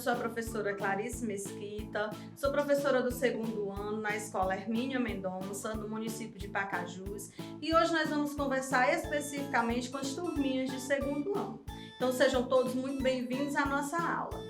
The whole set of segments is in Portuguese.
sou a professora Clarice Mesquita, sou professora do 2º ano na Escola Hermínia Mendonça, no município de Pacajus, e hoje nós vamos conversar especificamente com as turminhas de 2º ano. Então sejam todos muito bem-vindos à nossa aula.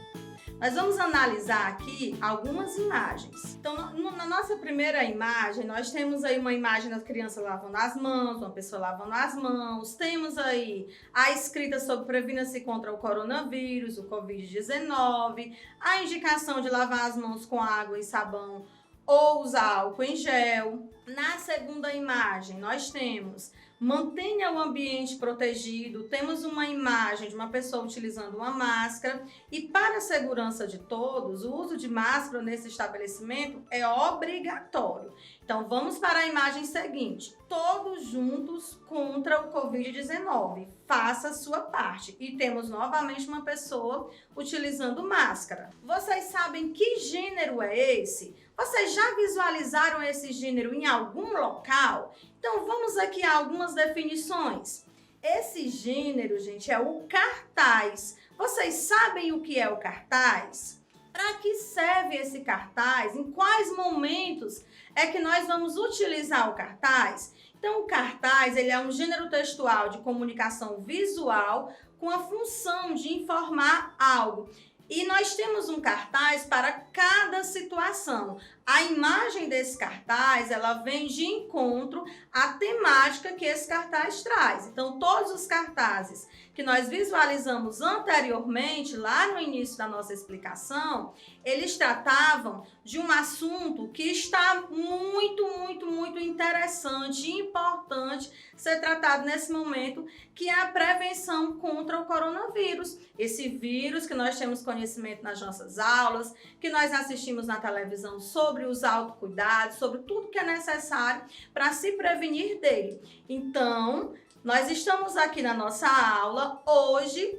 Nós vamos analisar aqui algumas imagens. Então, na nossa primeira imagem, nós temos aí uma imagem da criança lavando as mãos, uma pessoa lavando as mãos. Temos aí a escrita sobre previna-se contra o coronavírus, o Covid-19, a indicação de lavar as mãos com água e sabão ou usar álcool em gel. Na segunda imagem, nós temos mantenha o ambiente protegido, temos uma imagem de uma pessoa utilizando uma máscara e para a segurança de todos, o uso de máscara nesse estabelecimento é obrigatório. Então vamos para a imagem seguinte, todos juntos contra o Covid-19, faça a sua parte. E temos novamente uma pessoa utilizando máscara. Vocês sabem que gênero é esse? Vocês já visualizaram esse gênero em algum local? Então vamos aqui a algumas definições. Esse gênero, gente, é o cartaz. Vocês sabem o que é o cartaz? Para que serve esse cartaz? Em quais momentos é que nós vamos utilizar o cartaz? Então o cartaz, ele é um gênero textual de comunicação visual com a função de informar algo. E nós temos um cartaz para cada situação. A imagem desse cartaz, ela vem de encontro à temática que esse cartaz traz. Então, todos os cartazes que nós visualizamos anteriormente, lá no início da nossa explicação, eles tratavam de um assunto que está muito interessante e importante ser tratado nesse momento, que é a prevenção contra o coronavírus. Esse vírus que nós temos conhecimento nas nossas aulas, que nós assistimos na televisão sobre os autocuidados, sobre tudo que é necessário para se prevenir dele. Então, nós estamos aqui na nossa aula hoje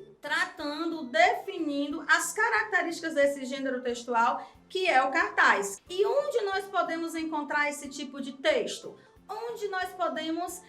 definindo as características desse gênero textual que é o cartaz. E onde nós podemos encontrar esse tipo de texto? Onde nós podemos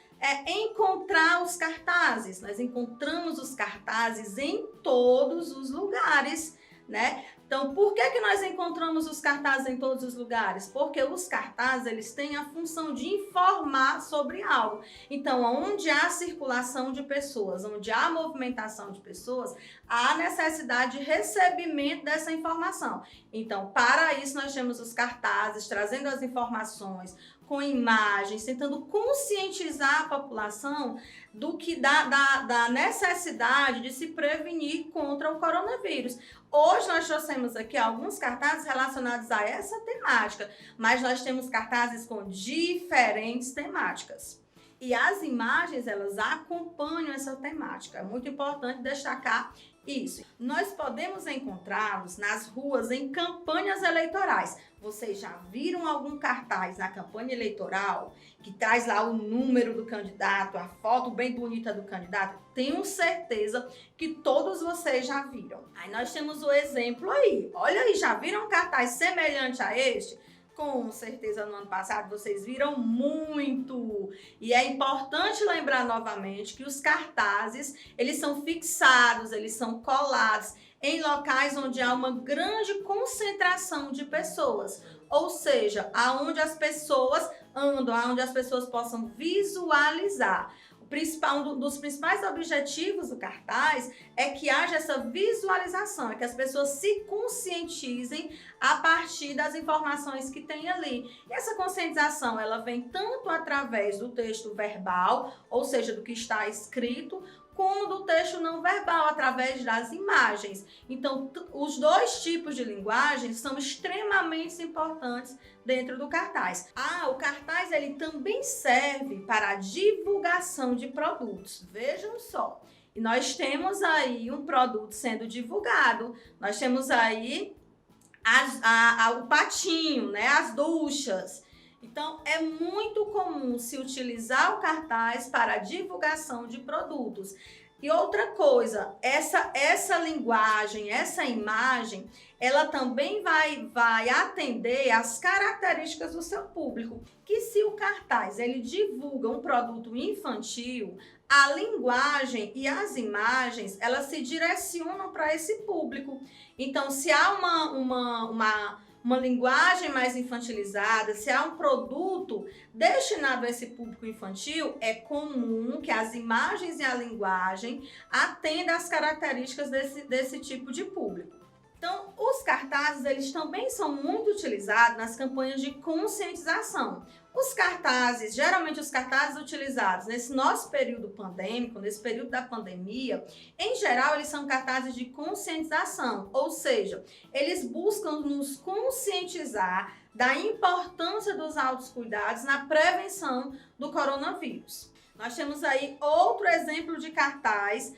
encontrar os cartazes? Nós encontramos os cartazes em todos os lugares, né? Então, por que nós encontramos os cartazes em todos os lugares? Porque os cartazes, eles têm a função de informar sobre algo. Então, onde há circulação de pessoas, onde há movimentação de pessoas, há necessidade de recebimento dessa informação. Então, para isso, nós temos os cartazes, trazendo as informações, com imagens, tentando conscientizar a população do que da necessidade de se prevenir contra o coronavírus. Hoje nós trouxemos aqui alguns cartazes relacionados a essa temática, mas nós temos cartazes com diferentes temáticas. E as imagens, elas acompanham essa temática. É muito importante destacar isso. Nós podemos encontrá-los nas ruas em campanhas eleitorais. Vocês já viram algum cartaz na campanha eleitoral que traz lá o número do candidato, a foto bem bonita do candidato? Tenho certeza que todos vocês já viram. Aí nós temos o exemplo aí. Olha aí, já viram um cartaz semelhante a este? Com certeza no ano passado vocês viram muito. E é importante lembrar novamente que os cartazes, eles são fixados, eles são colados em locais onde há uma grande concentração de pessoas. Ou seja, aonde as pessoas andam, aonde as pessoas possam visualizar. Um dos principais objetivos do cartaz é que haja essa visualização, é que as pessoas se conscientizem a partir das informações que tem ali. E essa conscientização, ela vem tanto através do texto verbal, ou seja, do que está escrito, como do texto não verbal, através das imagens. Então, os dois tipos de linguagem são extremamente importantes dentro do cartaz. O cartaz, ele também serve para a divulgação de produtos. Vejam só, e nós temos aí um produto sendo divulgado, nós temos aí o patinho, né, as duchas. Então, é muito comum se utilizar o cartaz para a divulgação de produtos. E outra coisa, essa linguagem, essa imagem, ela também vai atender às características do seu público. Que se o cartaz ele divulga um produto infantil, a linguagem e as imagens, elas se direcionam para esse público. Então, se há uma linguagem mais infantilizada, se há um produto destinado a esse público infantil, é comum que as imagens e a linguagem atendam às características desse tipo de público. Então, os cartazes, eles também são muito utilizados nas campanhas de conscientização. Os cartazes, geralmente os cartazes utilizados nesse nosso período pandêmico, nesse período da pandemia, em geral, eles são cartazes de conscientização, ou seja, eles buscam nos conscientizar da importância dos autocuidados na prevenção do coronavírus. Nós temos aí outro exemplo de cartaz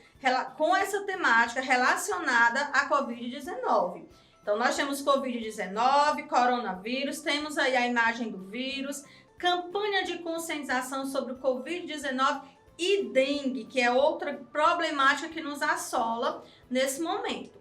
com essa temática relacionada à Covid-19. Então, nós temos Covid-19, coronavírus, temos aí a imagem do vírus, campanha de conscientização sobre o Covid-19 e dengue, que é outra problemática que nos assola nesse momento.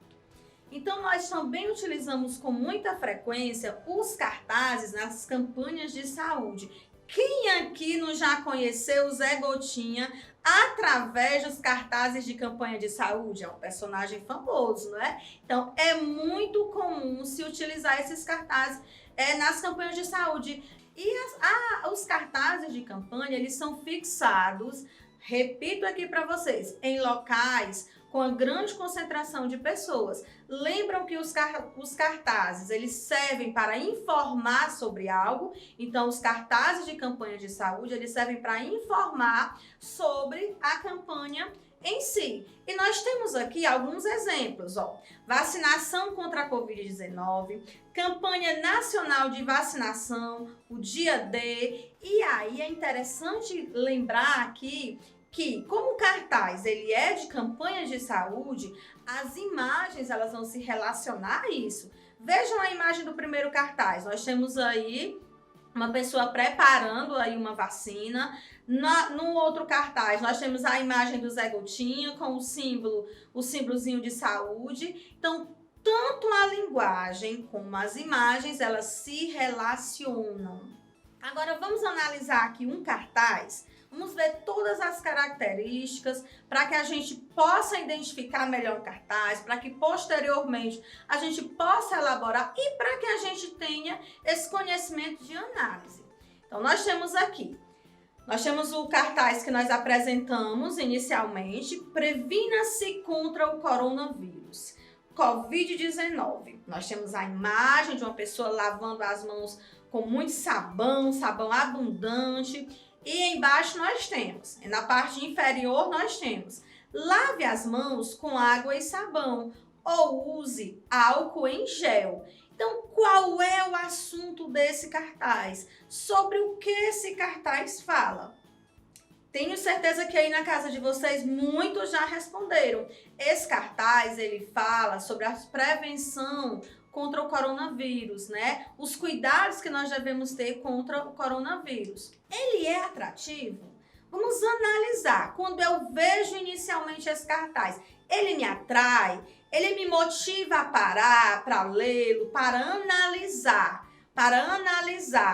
Então, nós também utilizamos com muita frequência os cartazes nas campanhas de saúde. Quem aqui não já conheceu o Zé Gotinha através dos cartazes de campanha de saúde? É um personagem famoso, não é? Então, é muito comum se utilizar esses cartazes nas campanhas de saúde. E os cartazes de campanha, eles são fixados, repito aqui para vocês, em locais com a grande concentração de pessoas. Lembram que os cartazes, eles servem para informar sobre algo. Então, os cartazes de campanha de saúde, eles servem para informar sobre a campanha em si. E nós temos aqui alguns exemplos, ó. Vacinação contra a Covid-19, campanha nacional de vacinação, o dia D. E aí é interessante lembrar aqui que, como o cartaz ele é de campanha de saúde, as imagens elas vão se relacionar a isso. Vejam a imagem do primeiro cartaz. Nós temos aí uma pessoa preparando aí uma vacina. No outro cartaz, nós temos a imagem do Zé Gotinha com o símbolozinho de saúde. Então, tanto a linguagem como as imagens, elas se relacionam. Agora, vamos analisar aqui um cartaz. Vamos ver todas as características para que a gente possa identificar melhor o cartaz, para que posteriormente a gente possa elaborar e para que a gente tenha esse conhecimento de análise. Então, nós temos o cartaz que nós apresentamos inicialmente, previna-se contra o coronavírus, Covid-19. Nós temos a imagem de uma pessoa lavando as mãos com muito sabão abundante. E embaixo nós temos, na parte inferior nós temos, lave as mãos com água e sabão ou use álcool em gel. Então, qual é o assunto desse cartaz? Sobre o que esse cartaz fala? Tenho certeza que aí na casa de vocês muitos já responderam. Esse cartaz, ele fala sobre a prevenção contra o coronavírus, né? Os cuidados que nós devemos ter contra o coronavírus. Ele é atrativo? Vamos analisar. Quando eu vejo inicialmente esse cartaz, ele me atrai? Ele me motiva a parar, para lê-lo, para analisar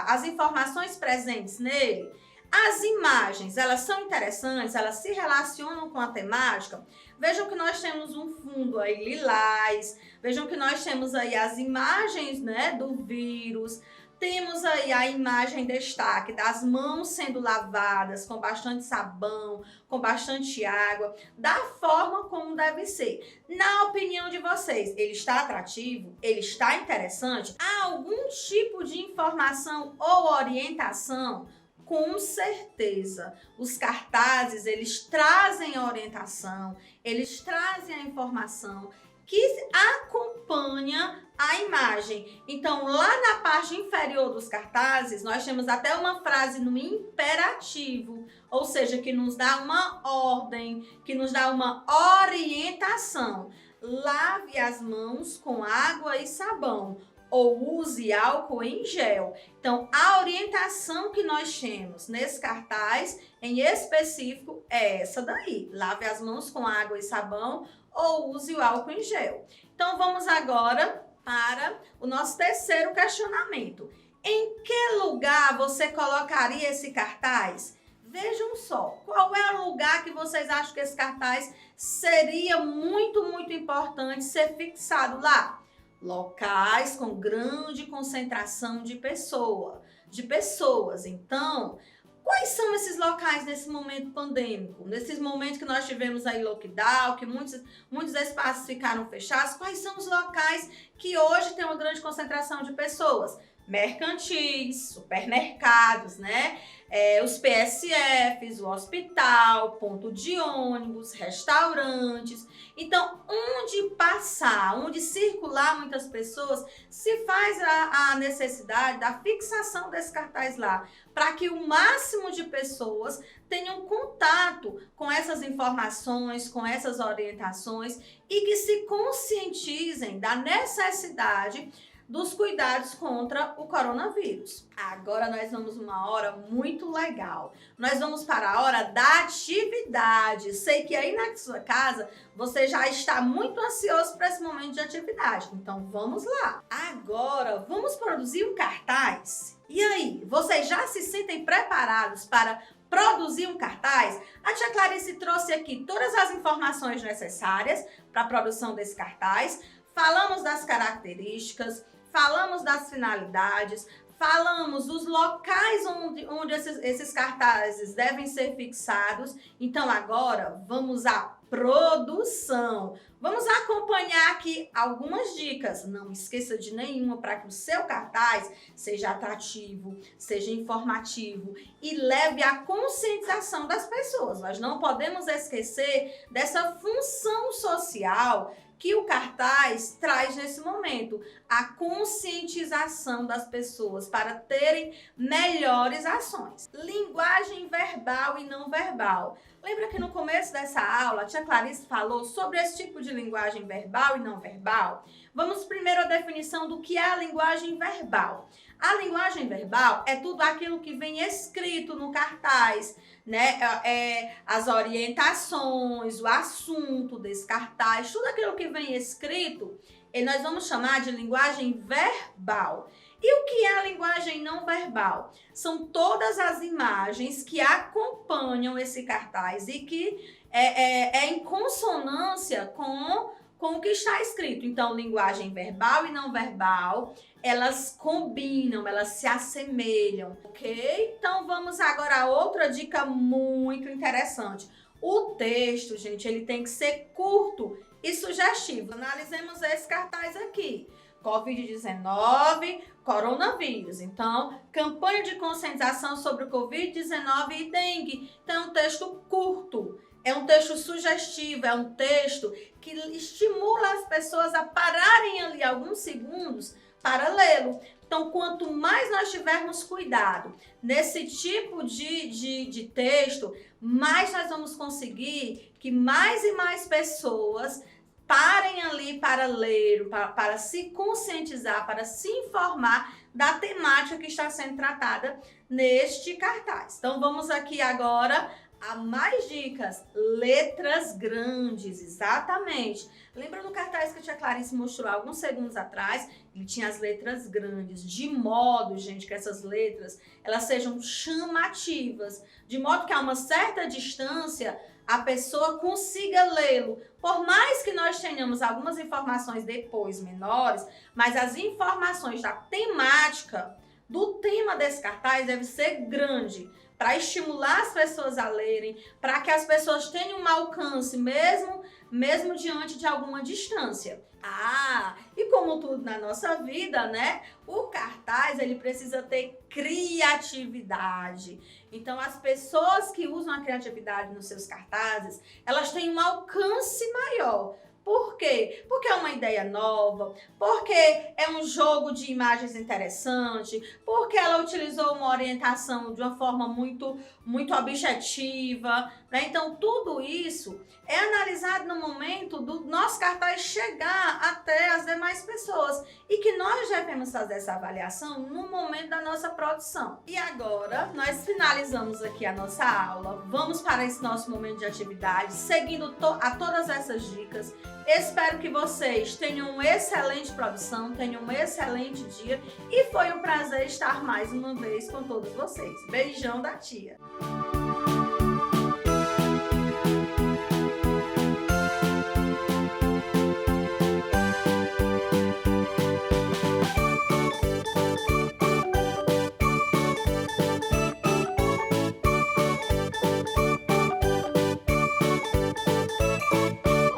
as informações presentes nele? As imagens, elas são interessantes, elas se relacionam com a temática. Vejam que nós temos um fundo aí lilás, vejam que nós temos aí as imagens, né, do vírus. Temos aí a imagem em destaque das mãos sendo lavadas com bastante sabão, com bastante água, da forma como deve ser. Na opinião de vocês, ele está atrativo? Ele está interessante? Há algum tipo de informação ou orientação? Com certeza, os cartazes, eles trazem a orientação, eles trazem a informação que acompanha a imagem. Então, lá na parte inferior dos cartazes, nós temos até uma frase no imperativo, ou seja, que nos dá uma ordem, que nos dá uma orientação. Lave as mãos com água e sabão ou use álcool em gel. Então, a orientação que nós temos nesse cartaz, em específico, é essa daí. Lave as mãos com água e sabão ou use o álcool em gel. Então, vamos agora para o nosso terceiro questionamento. Em que lugar você colocaria esse cartaz? Vejam só, qual é o lugar que vocês acham que esse cartaz seria muito importante ser fixado lá? Locais com grande concentração de pessoas. Então, quais são esses locais nesse momento pandêmico? Nesses momentos que nós tivemos aí lockdown, que muitos espaços ficaram fechados, quais são os locais que hoje tem uma grande concentração de pessoas? Mercantis, supermercados, né? Os PSFs, o hospital, ponto de ônibus, restaurantes. Então, onde passar, onde circular muitas pessoas, se faz a necessidade da fixação desse cartaz lá, para que o máximo de pessoas tenham contato com essas informações, com essas orientações e que se conscientizem da necessidade dos cuidados contra o coronavírus. Agora nós vamos uma hora muito legal. Nós vamos para a hora da atividade. Sei que aí na sua casa você já está muito ansioso para esse momento de atividade. Então vamos lá. Agora vamos produzir um cartaz. E aí, vocês já se sentem preparados para produzir um cartaz? A tia Clarice trouxe aqui todas as informações necessárias para a produção desse cartaz. Falamos das características, falamos das finalidades, falamos dos locais onde esses cartazes devem ser fixados. Então agora vamos à produção. Vamos acompanhar aqui algumas dicas. Não esqueça de nenhuma para que o seu cartaz seja atrativo, seja informativo e leve à conscientização das pessoas. Nós não podemos esquecer dessa função social que o cartaz traz nesse momento, a conscientização das pessoas para terem melhores ações. Linguagem verbal e não verbal. Lembra que no começo dessa aula a tia Clarice falou sobre esse tipo de linguagem verbal e não verbal? Vamos primeiro à definição do que é a linguagem verbal. A linguagem verbal é tudo aquilo que vem escrito no cartaz, né? As orientações, o assunto desse cartaz, tudo aquilo que vem escrito, nós vamos chamar de linguagem verbal. E o que é a linguagem não verbal? São todas as imagens que acompanham esse cartaz e que é em consonância com o que está escrito. Então, linguagem verbal e não verbal, elas combinam, elas se assemelham, ok? Então, vamos agora a outra dica muito interessante. O texto, gente, ele tem que ser curto e sugestivo. Analisemos esse cartaz aqui. Covid-19, coronavírus. Então, campanha de conscientização sobre o Covid-19 e dengue. Então, é um texto curto. É um texto sugestivo, é um texto que estimula as pessoas a pararem ali alguns segundos para lê-lo. Então, quanto mais nós tivermos cuidado nesse tipo de texto, mais nós vamos conseguir que mais e mais pessoas parem ali para ler, para se conscientizar, para se informar da temática que está sendo tratada neste cartaz. Então, vamos aqui agora a mais dicas. Letras grandes, exatamente. Lembra no cartaz que a tia Clarice mostrou alguns segundos atrás? Ele tinha as letras grandes, de modo, gente, que essas letras elas sejam chamativas, de modo que a uma certa distância a pessoa consiga lê-lo. Por mais que nós tenhamos algumas informações depois menores, mas as informações da temática, do tema desse cartaz deve ser grande, para estimular as pessoas a lerem, para que as pessoas tenham um alcance mesmo diante de alguma distância. E como tudo na nossa vida, né? O cartaz, ele precisa ter criatividade. Então, as pessoas que usam a criatividade nos seus cartazes, elas têm um alcance maior. Por quê? Porque é uma ideia nova, porque é um jogo de imagens interessante, porque ela utilizou uma orientação de uma forma muito muito objetiva, né? Então, tudo isso é analisado no momento do nosso cartaz chegar até as demais pessoas e que nós devemos fazer essa avaliação no momento da nossa produção. E agora, nós finalizamos aqui a nossa aula, vamos para esse nosso momento de atividade, seguindo a todas essas dicas. Espero que vocês tenham uma excelente produção, tenham um excelente dia e foi um prazer estar mais uma vez com todos vocês. Beijão da tia!